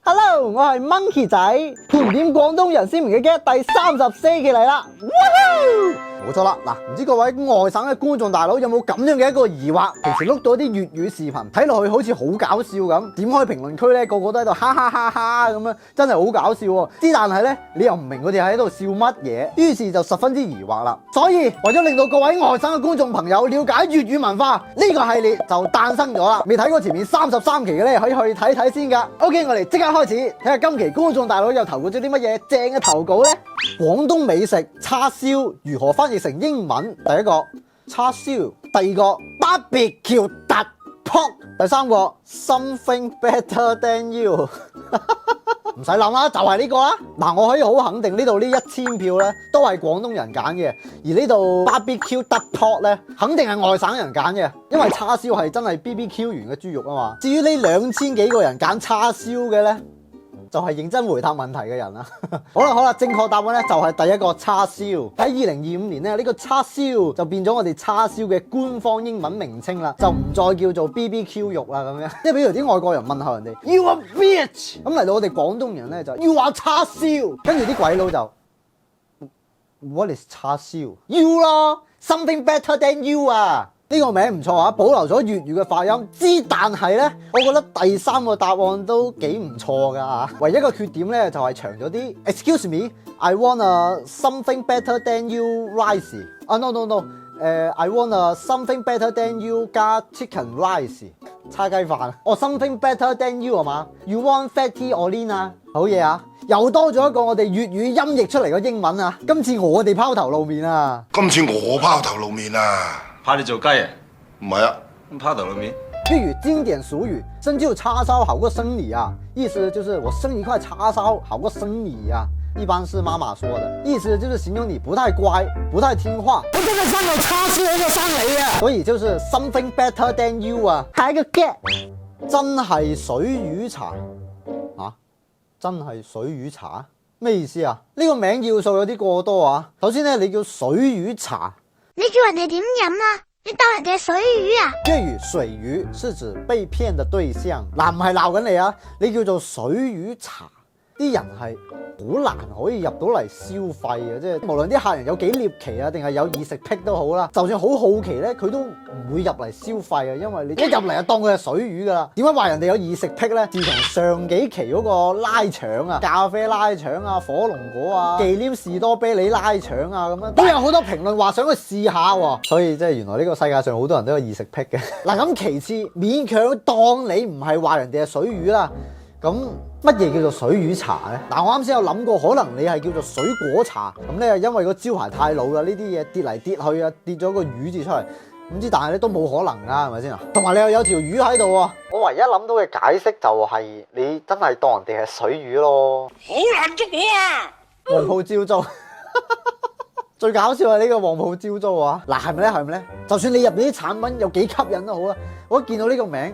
Hello， 我係 Monkey 仔，盤點廣東人鮮明嘅 get 第34期嚟啦！冇錯啦，嗱，唔知各位外省嘅觀眾大佬有冇咁樣嘅一個疑惑？平時碌到啲粵語視頻，睇落去好似好搞笑咁，點開評論區咧，個個都喺度哈哈哈哈咁樣，真係好搞笑喎！之但係咧，你又唔明佢哋喺度笑乜嘢，於是就十分之疑惑啦。所以為咗令到各位外省嘅觀眾朋友了解粵語文化，呢個系列就誕生咗啦。未睇過前面33期嘅咧，可以去睇睇先㗎。OK， 我哋即刻開始睇下今期觀眾大佬又投稿咗啲乜嘢正嘅投稿呢？廣東美食叉燒如何翻譯成英文？第一個叉燒，第二個 barbecue 突撲，第三個 something better than you 唔使諗啦，就係呢個啦。嗱，我可以好肯定呢度呢1000票咧都係廣東人揀嘅，而呢度 barbecue 突撲咧肯定係外省人揀嘅，因為叉燒係真係 BBQ 完嘅豬肉啊嘛。至於呢2000幾個人揀叉燒嘅咧，就係認真回答問題嘅人啦。好啦，正確答案咧就係第一個叉燒。喺2025年咧，呢個叉燒就變咗我哋叉燒嘅官方英文名稱啦，就唔再叫做 BBQ 肉啦咁樣。即係比如啲外國人問下人哋 You are bitch， 咁嚟到我哋廣東人咧就 You are 叉燒，跟住啲鬼佬就 What is 叉燒 ？You 咯 ，something better than you 啊！呢個名唔錯啊，保留咗粵語嘅發音。但係咧，我覺得第三個答案都幾唔錯噶嚇。唯一個缺點咧就係長咗啲。Excuse me，I want a something better than you rice。No，I want a something better than you 加 chicken rice。叉雞飯。something better than you 係嘛 ？You want fatty or lean 啊？好嘢啊！又多咗一個我哋粵語音譯出嚟嘅英文啊！今次我哋拋頭露面啊！怕你做雞啊？唔係啊，咁拋頭露面。粵語經典俗語，生就叉燒好過生你啊，意思就是我生一塊叉燒好過生你啊，一般是媽媽說的，意思就是形容你不太乖，不太聽話。我真係生個叉燒好過生你啊，所以就是 something better than you 啊，下一個 get， 真係水魚茶啊，真係水魚茶咩意思啊？呢個名要素有啲過多啊。首先咧，你叫水魚茶。你叫人哋點飲啊？你當人哋係水魚啊？粵語水魚是指被騙的對象。嗱，唔係鬧緊你啊，你叫做水魚茶，啲人係好難可以入到嚟消費嘅，即係無論啲客人有幾獵奇啊，定係有異食癖都好啦，就算好好奇咧，佢都唔會入嚟消費啊，因為你一入嚟就當佢係水魚噶啦。點解話人哋有異食癖咧？自從上幾期嗰個拉腸啊、咖啡拉腸啊、火龍果啊、忌廉士多啤梨拉腸啊咁樣，都有好多評論話想去試下喎。所以即係原來呢個世界上好多人都有異食癖嘅。嗱，咁其次勉強當你唔係話人哋係水魚啦。咁乜嘢叫做水魚茶咧？嗱，我啱先有諗過，可能你係叫做水果茶。咁咧，因為個招牌太老啦，呢啲嘢跌嚟跌去啊，跌咗個魚字出嚟，唔知但係咧都冇可能噶，係咪先啊？同埋你又有條魚喺度喎。我唯一諗到嘅解釋就係你真係當人哋係水魚咯。好難捉我啊！黃埔招租。最搞笑係呢個黃埔招租啊！嗱，係咪咧？係咪咧？就算你入面啲產品有幾吸引都好啦，我一見到呢個名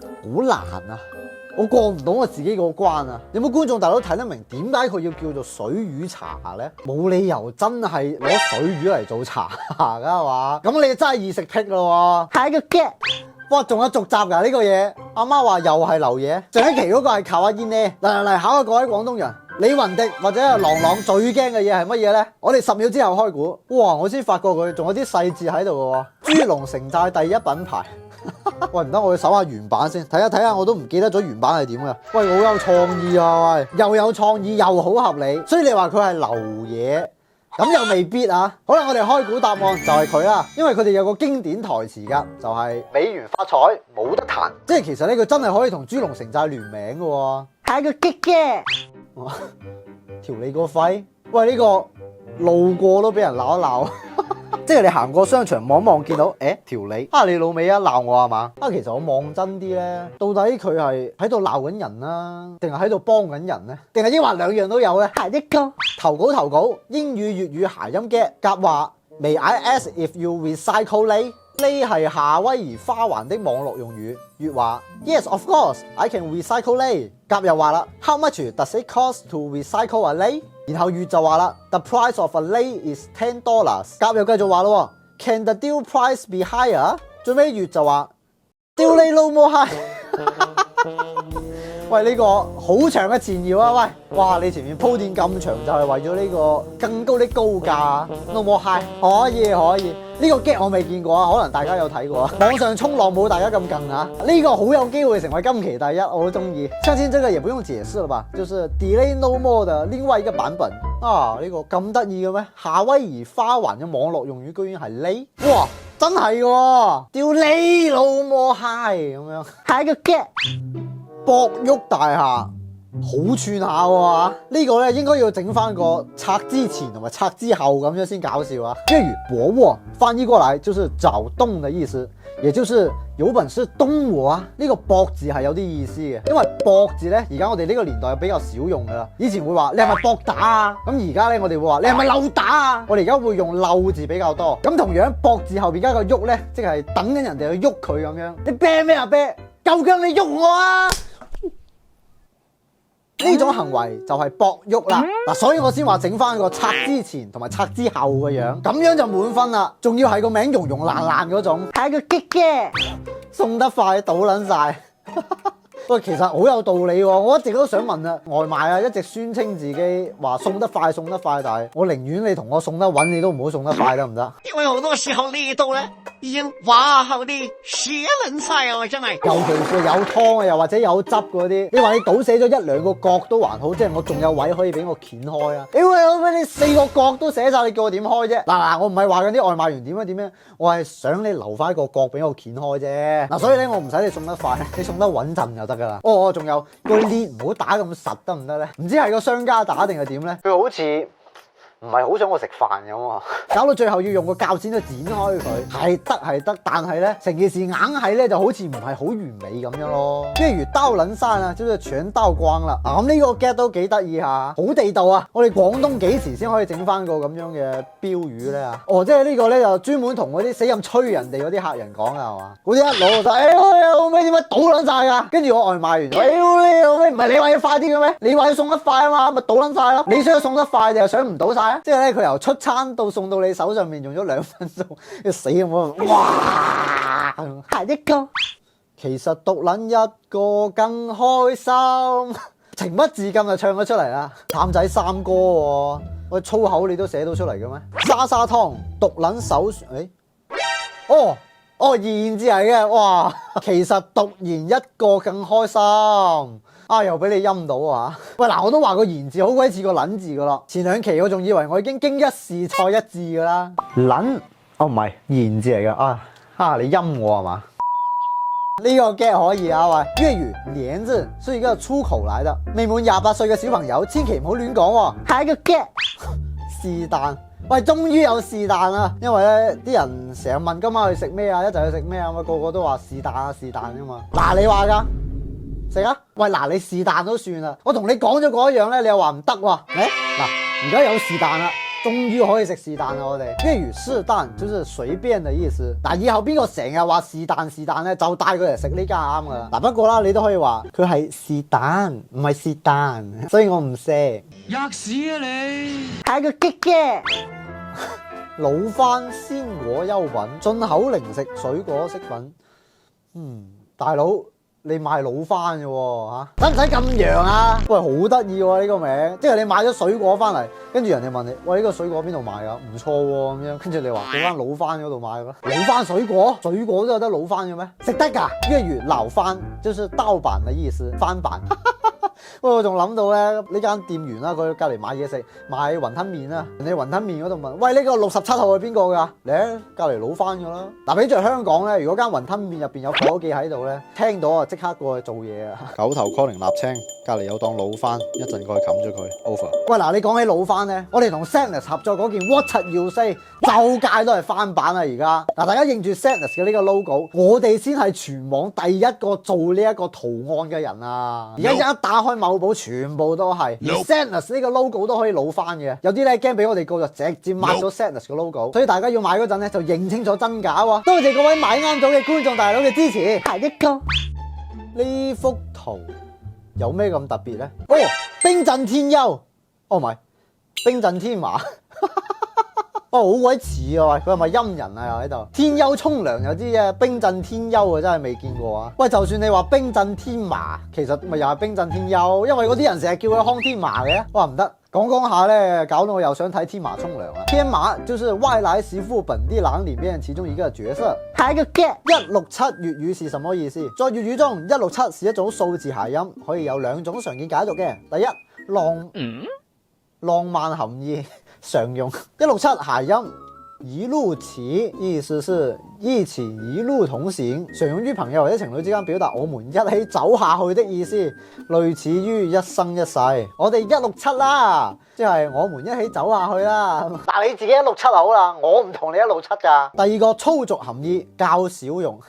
好難啊！我過唔到我自己個關啊！有冇觀眾大佬睇得明點解佢要叫做水魚茶咧？冇理由真係攞水魚嚟做茶㗎係嘛？咁你真係異食癖咯喎！下一個 get， 哇，仲有續集㗎呢個嘢！阿媽話又係流嘢，上一期嗰個係卡哇伊呢。嚟考下各位廣東人，李雲迪或者朗朗最驚嘅嘢係乜嘢咧？我哋10秒之後開估。哇！我先發覺佢仲有啲細節喺度嘅喎，豬籠城寨第一品牌。喂，唔得，我要搜下原版先，睇下我都唔記得咗原版係點噶。喂，好有創意啊！喂，又有創意又好合理，所以你話佢係流嘢，咁又未必啊。好啦，我哋開估答案就係佢啦，因為佢哋有個經典台詞噶，就係美元發財冇得彈，即係其實呢個真係可以同豬籠城寨聯名嘅喎。係個激嘅，條你個肺！喂，呢個路過都俾人鬧一鬧。即係你行過商場望一望，見到條脷你老味啊，鬧我係嘛？其實我望真啲咧，到底佢係喺度鬧緊人啦，定係喺度幫緊人咧？定係抑或兩樣都有咧？下一個投稿，英語粵語諧音 get 夾話 May I ask if you recycle 呢係夏威夷花環的網絡用語。粵話 Yes of course I can recycle 呢。夾又話啦 How much does it cost to recycle a 呢？然後月就話啦 The price of a lei is $10。甲又繼續話咯 Can the deal price be higher？ 最尾月就話屌你老母閪。喂，呢個好長嘅前搖啊！喂，哇，你前面鋪墊咁長就係為咗呢個更高的高價 ，No more high，可以，呢個 get 我未見過啊，可能大家有睇過啊。網上衝浪冇大家咁勁啊，呢個好有機會成為今期第一，我好中意。相信這個也不用解釋了吧，就是 Delay No More 的另外一個版本啊，呢個咁得意嘅咩？夏威夷花環嘅網絡用語居然係呢？哇！真係喎，屌你老母閪咁樣，係一個 get。博旭大廈好串下喎，呢個咧應該要整翻個拆之前同埋拆之後咁樣先搞笑啊。粵語博沃翻譯過來就是找洞的意思，也就是有本事洞我啊。呢個博字係有啲意思嘅，因為博字咧而家我哋呢個年代比較少用噶啦，以前會話你係咪博打啊，咁而家咧我哋會話你係咪漏打啊，我哋而家會用漏字比較多。咁同樣博字後邊加個喐咧，即係等緊人哋去喐佢咁樣。你啤咩啊啤？夠姜你喐我啊！呢種行為就係博喐啦，嗱，所以我先話整翻個拆之前同埋拆之後嘅樣，咁樣就滿分啦。仲要係個名溶溶爛爛嗰種，係個激嘅，送得快倒撚晒。喂，其實好有道理喎，我一直都想問啊，外賣啊一直宣稱自己話送得快，但係我寧願你同我送得穩，你都唔好送得快得唔得？因為好多時候呢度咧已經挖好啲血撚晒啊，真係。尤其是有湯啊，又或者有汁嗰啲，你話你倒瀉咗一兩個角都還好，即係我仲有位可以俾我掀開啊！屌你四個角都寫晒，你叫我點開啫？嗱，我唔係話緊啲外賣員點樣，我係想你留翻個角俾我掀開啫。嗱，所以咧我唔使你送得快，你送得穩陣就得噶啦。哦，仲有個裂唔好打咁實得唔得咧？唔知係個商家打定係點咧？佢好似唔係好想我食飯咁啊！搞到最後要用個鉸剪去剪開佢，係得，但係咧成件事硬係咧就好似唔係好完美咁樣咯。譬如刀撚山啊，就是全刀光啦。咁呢個 get 都幾得意下，好地道啊！我哋廣東幾時先可以整翻個咁樣嘅標語咧？哦，即係呢個咧就專門同嗰啲死咁催人哋嗰啲客人講啊，係嘛？嗰啲一攞就老味點解倒撚晒㗎？跟住我外賣員，你老味唔係你話要快啲嘅咩？你話要送得快啊嘛，咪倒撚晒咯！你想送得快定係想唔倒晒？即係咧，佢由出餐到送到你手上面用咗2分鐘，要死咁喎！哇，下一個，其實獨撚一個更開心，情不自禁就唱咗出嚟啦。譚仔三哥喎，喂，粗口你都寫到出嚟嘅咩？沙沙湯獨撚手誒，言字嚟嘅，哇！其實獨然一個更開心。啊！又俾你陰到啊！喂，嗱，我都話個言字好鬼似個撚字噶啦。前兩期我仲以為我已經經一事錯一字噶啦。撚，哦唔係言字嚟噶啊！你陰我係嘛？呢個 get 可以啊喂！粵語年字是一個粗口嚟的，未滿28歲嘅小朋友千祈唔好亂講喎，係一個 get。是但，喂，終於有是但啦，因為咧啲人成日問今晚去食咩啊，一齊去食咩啊，個個都話是但啊是但啫嘛。嗱，你話㗎？食啊！喂，嗱，你是但都算啦，我同你講咗嗰一樣咧，你又話唔得喎。嗱，而家有是但啦，終於可以食是但啦，我哋。粵語是但就是隨便嘅意思。嗱，以後邊個成日話是但咧，就帶佢嚟食呢間啱噶啦。嗱，不過啦，你都可以話佢係是但，唔係是但，所以我唔食。吔屎啊你！係個激嘅。老番鮮果優品，進口零食水果飾品。大佬。你賣老番嘅喎嚇，使唔使咁揚啊？喂，好得意喎呢個名，即係你買咗水果翻嚟，跟住人哋問你，喂，呢個水果邊度買㗎？唔錯喎咁樣，跟住你話嗰間老番嗰度買嘅，老番水果都有得老番嘅咩？食得㗎，粵語老番就是盜版嘅意思，翻版。喂，我仲諗到咧，呢間店員啦，佢隔離買嘢食，買雲吞麵啦，人哋雲吞麵嗰度問，喂，呢個67號係邊個㗎？你隔離老番㗎啦。嗱，比著香港咧，如果間雲吞麵入邊有伙計喺度咧，聽到啊即刻過去做嘢啊。9頭 calling 立青，隔離有檔老番，一陣過去冚咗佢 over。喂，嗱，你講起老番咧，我哋同 Sadness 合作嗰件 What You Say 周街都係翻版啊！而家嗱，大家認住 Sadness 嘅呢個 logo，我哋先係全網第一個做呢一個圖案嘅人啊！而家一打開某寶，全部都係，連 Sadness 呢個 logo 都可以老翻嘅。有啲咧驚俾我哋告就直接抹咗 Sadness 嘅 logo，所以大家要買嗰陣咧就認清楚真假喎。多謝各位買啱咗嘅觀眾大佬嘅支持。下一個呢幅圖有咩咁特別咧？哦，冰鎮天優，哦唔係冰鎮天華。好鬼似啊！喂，佢係咪陰人啊？又喺度天優沖涼有啲嘢冰鎮天優啊，真係未見過啊！喂，就算你話冰鎮天麻，其實咪又係冰鎮天優，因為嗰啲人成日叫佢康天麻嘅。哇，唔得，講下咧，搞到我又想睇天麻沖涼啦。天麻就是外來媳婦本地郎裏面其中一個角色。下一個 get 167粵語是什麼意思？在粵語中167是一種數字諧音，可以有兩種常見解讀嘅。第一，浪漫含義常用167諧音一路齊，意思是一起一路同行，常用於朋友或者情侶之間表達我們一起走下去的意思，類似於一生一世。我哋167啦，即係我們一起走下去啦。但你自己167好啦，我唔同你167噶。第二個粗俗含義較少用。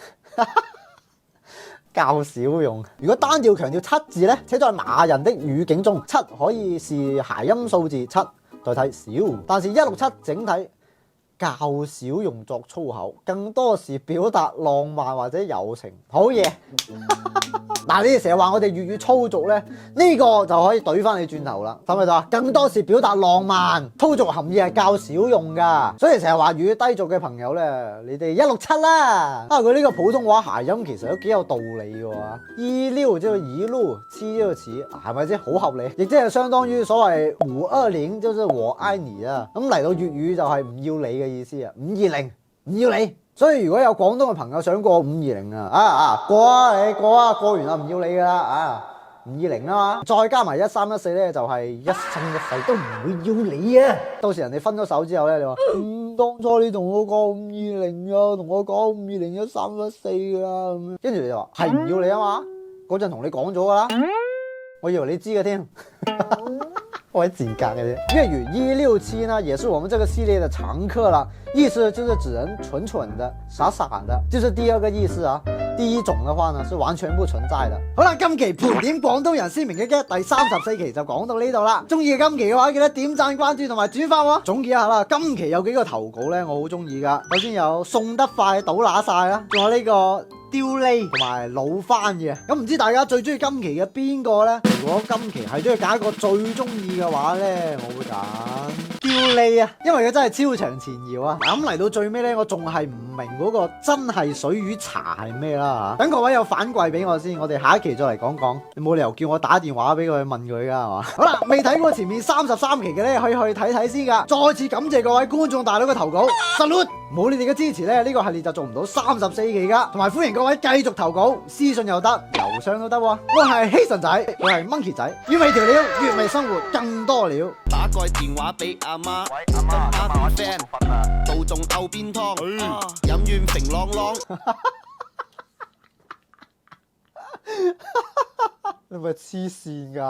較少用。如果單調強調七字咧，且在罵人的語境中，七可以是諧音數字七代替少，但是167整體較少用作粗口，更多是表達浪漫或者友情。好嘢！嗱，你哋成日話我哋粵語粗俗咧，呢個就可以懟翻你轉頭啦，睇唔睇到啊？更多是表達浪漫，粗俗含義係較少用噶，所以成日話粵語低俗嘅朋友咧，你哋167啦。佢呢個普通話諧音其實都幾有道理嘅喎。16就一路，7就齊，係咪先好合理？亦即係相當於所謂520就是我愛你啊。咁嚟到粵語就係唔要你嘅意思啊，520唔要你。所以如果有廣東嘅朋友想過520啊，過啊你過啊，過完啦唔要你噶啦啊，520啊嘛，再加埋1314咧就係一生一世都唔會要你啊！到時人哋分咗手之後咧，你話當初你同我講520啊，同我講520 1314啊咁樣，跟住你就話係唔要你啊嘛，嗰陣同你講咗噶啦，我以為你知嘅添。我係賤格嘅啫。粵語167呢，也是我們這個系列的常客啦。意思就是指人蠢蠢的、傻傻的，就是第二個意思啊。第一種的話呢，是完全不存在的。好啦，今期盤點廣東人鮮明嘅 get 第34期就講到呢度啦。中意今期嘅話，記得點讚、關注同埋轉發喎。總結一下啦，今期有幾個投稿咧，我好中意噶。首先有送得快倒乸晒啦，仲有呢個丟呢同埋老番嘅。咁唔知大家最中意今期嘅邊個咧？如果今期係都要揀一個最中意嘅話咧，我會揀丟呢啊，因為佢真係超長前搖啊。咁嚟到最尾咧，我仲係唔明嗰個真係水魚茶係咩啦吓。等各位有反饋俾我先，我哋下一期再嚟講講。你冇理由叫我打電話俾佢問佢噶係嘛？好啦，未睇過前面33期嘅咧，可以去睇睇先噶。再次感謝各位觀眾大佬嘅投稿 ，salute！冇你哋嘅支持咧，呢個系列就做唔到34期噶。同埋歡迎各位繼續投稿，私信又得，郵箱都得。我係希神仔，我係 Monkey 仔，粵味調料，粵味生活更多料。打個電話俾阿媽，喂阿媽邊 friend，道中漚邊湯，飲完平朗朗。你咪黐線噶！